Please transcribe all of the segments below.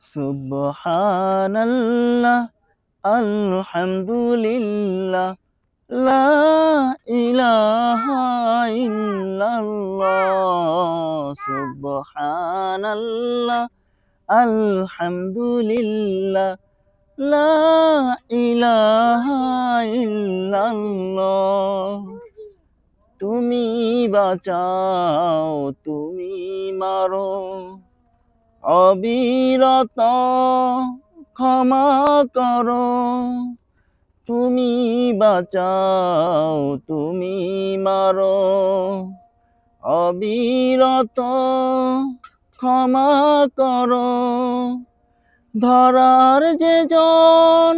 সুবহানাল্লাহ আলহামদুলিল্লাহ লা ইলাহা ইল্লাল্লাহ সুবহানাল্লাহ আলহামদুলিল্লাহ লা ইলাহা ইল্লাল্লাহ। তুমি বাঁচাও, তুমি মারো, অবিরত ক্ষমা করো। তুমি বাঁচাও, তুমি মারো, অবিরত ক্ষমা করো। ধরার যে জন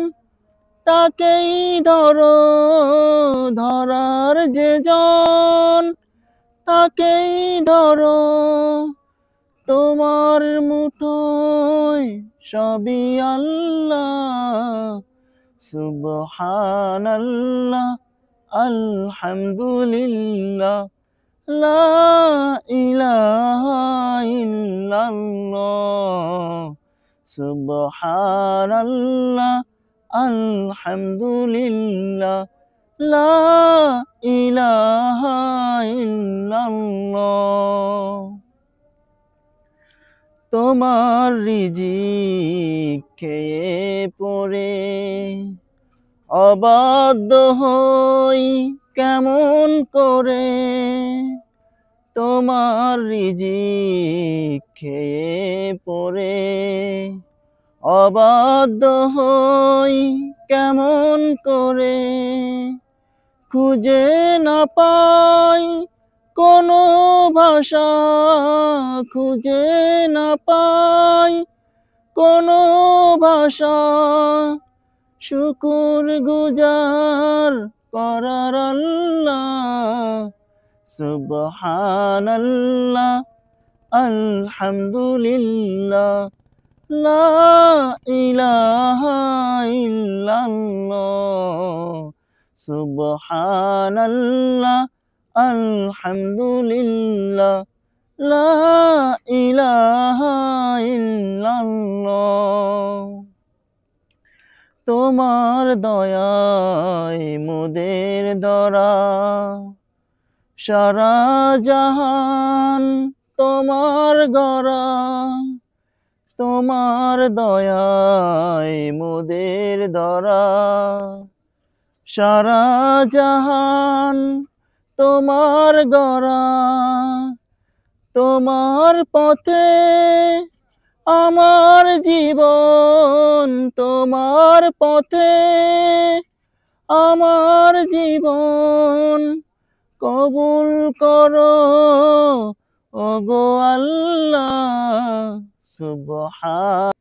তাকেই ধরো, ধরার যে জন তাকেই ধরো। তোমার মুঠোয় সবই আল্লাহ। সুবহানাল্লাহ আলহামদুলিল্লাহ লা ইলাহা ইল্লাল্লাহ সুবহানাল্লাহ আলহামদুলিল্লাহ লা ইলাহা ইল্লাল্লাহ। তোমার রিজিক খেয়ে পড়ে অবাধ্য হই কেমন করে। তোমার রিজিক খেয়ে পড়ে অবাধ্য হই কেমন করে। খুঁজে না পাই কোনো ভাষা, খুঁজে না পাই কোনো ভাষা। শুকুর গুজার করার আল্লাহ। সুবহানাল্লাহ আলহামদুলিল্লাহ লা ইলাহা ইল্লাল্লাহ সুবহানাল্লাহ আলহামদুলিল্লাহ লা ইলাহা ইল্লাল্লাহ। তোমার দয়ায় মোদের ধরা, সারা জাহান তোমার গড়া। তোমার দয়ায় মোদের ধরা, সারা জাহান তোমার গড়া। তোমার পথে আমার জীবন, তোমার পথে আমার জীবন। কবুল করো ওগো আল্লাহ। সুবহান